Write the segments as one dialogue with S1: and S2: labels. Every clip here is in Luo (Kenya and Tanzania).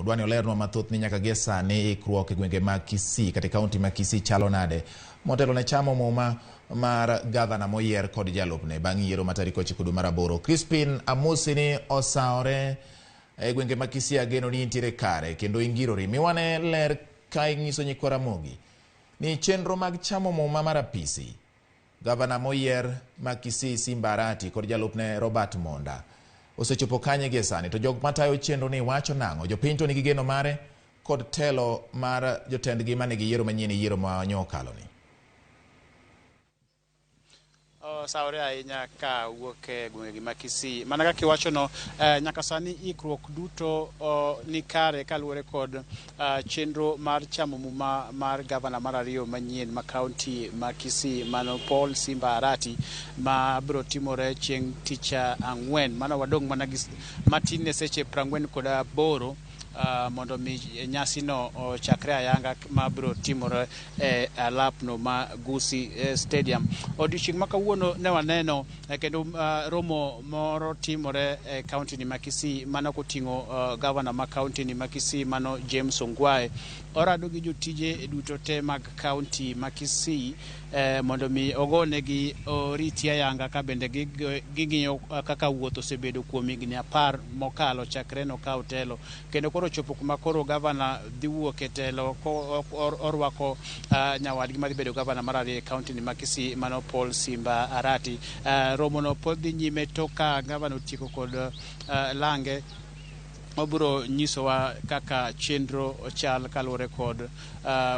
S1: dwani olerno mathoth ni nyaka gie sani ikruok e gwenge mag Kisii kata kaunti ma Kisii chalo nade motelo ne chamo muma mar gavana moyier kod jalupne bang' yiero ma tarik 9 dwe mar aboro. Crispin Amusi ni osaore e gwenge mag Kisii ageno ni nitiere kare kendo ingirori miwane ler ka ing'iso nyikwa Ramogi ni chenro mag chamo muma mar apisi gavana moyier ma Kisii Simba Arati kod jalupne Robert Monda osechopo kanye gie sani, to jog matayo chenro ni wacho nang'o? Jopiny to nigi geno mare kod telo mar jotendgi manigi yiero manyien yiero ma nyokalo ni.
S2: Saore ahinya ka wuok e gwenge mag Kisii. Mana kaka iwachono, nyaka sani ikruok duto ni kare kaluwore kod chenro mar chamo muma mar gavana mar ariyo manyien ma kaunti ma Kisii mano Paul Simba Arati ma biro timore chieng' tich ang'wen. Mano wadong' mana matin ne seche 48 mondo mi nyasi no chakre ayanga ma biro timore e alapno ma Gusii Stadium. Odiochieng' ma kawuono ne waneno kendo romo moro timore e kaunti ni ma Kisii mano koting'o gavana ma kaunti ni ma Kisii mano James Ongwae. Orado gi jotije duto te mag kaunti ma Kisii mondo mi ogonegi oriti ayanga ka bende ging'iyo kaka wuoth osebedo kuom higni 10 mokalo chakre no kaw telo, kendo koro chopo kuma koro gavana dhi wuok e telo orwako nyawadgi madhi bedo gavana mar ariyo e kaunti ni ma Kisii mano Paul Simba Arati. Romo no pod dhi nyime toka gavana otieko kod lange obiro nyisowa kaka chenro chal kaluwore kod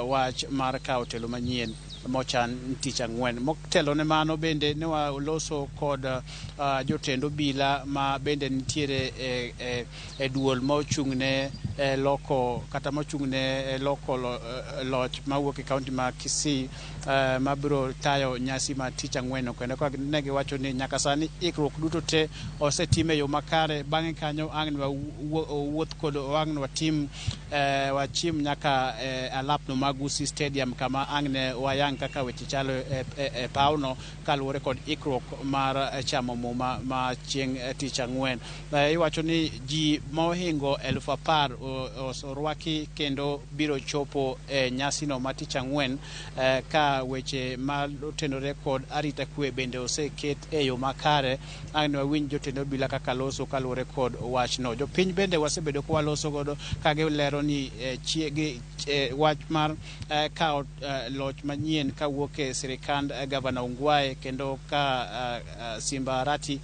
S2: wach mar kawo telo manyien mochan tich ang'wen. Motelo ne mano bende ne waloso kod jotend obila ma bende nitiere e duol ma ochung'ne loko kata mochung'ne loko loch mawuok e kaunti ma Kisii ma biro tayo nyasi ma tich ang'wen. Kendo ne giwacho ni nyaka sani ikruok duto te osetime yo makare. Bang'e kanyo ang' wuoth kod ang' watim wachim nyaka alapno ma Gusii Stadium kama ang' ne wayang kaka weche chalo e pauno kaluwore kod ikruok mar chamo muma ma chieng' tich ang'wen. Iwacho ni ji mohingo 10,000 osorwaki kendo biro chopo e nyasi no ma tich ang'wen, ka weche ma otenore kod arita kwe bende oseket e yo makare. Ang' wawinj jotend obila kaka loso kaluwore kod wach no. Jopiny bende wasebedo kwa loso godo ka gilero ni wach mar kawo loch manyien kawuok e sirikand gavana Ongwae kendo ka Simba Arati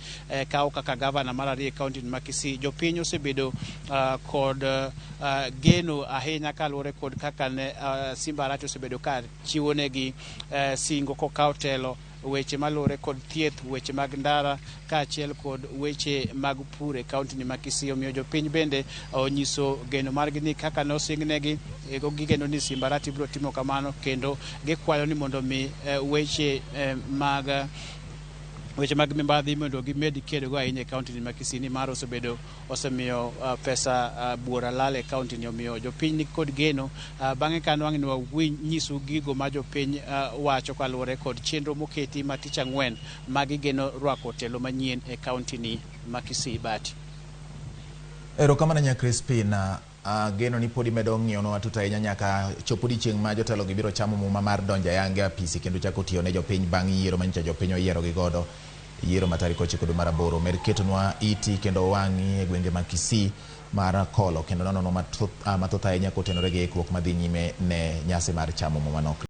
S2: kawo kaka gavana mar ariyo e kaunti ma Kisii. Jopiny osebedo kod geno ahinya kaluwore kod kaka ne Simba Arati osebedo ka chiwo negi singo kokawo telo, weche malure kod thieth, weche mag ndara kaachiel kod weche mag pur e kaunti ni ma Kisii. Omiyo jopiny bende onyiso geno margi ni kaka nosingnegi gigeno ni Simba Arati biro timo kamano, kendo gikwayo ni mondo mi weche mag mibadhi mondo gimed kedo go ahinya e kaunti ni ma Kisii ni mar osemiyo pesa buora lal e kaunti ni. Omiyo jopiny ni kod geno bang'e kano ang' ni nyiso gigo ma jopiny wacho kaluwore kod chenro moketi ma tich ang'wen ma gigeno rwako telo manyien e kaunti ni ma Kisii. Bati
S1: erokamano nya Crispin. Geno ni podi medo ng'iyono atuta ahinya nyaka chopo chieng' ma jotelo gi biro chamo muma mar donjo yange apisi kendo chako tiyo ne jopiny bang' yiero manyicha jopiny oyiero gi godo yiero ma tarik 9 dwe mar aboro. Med ketonwa iti kendo wang'i e gwenge mag Kisii mar kolo kendo nono mathoth ahinya kotenore gi ikruok madhi nyime ne nyasi mar chamo muma no.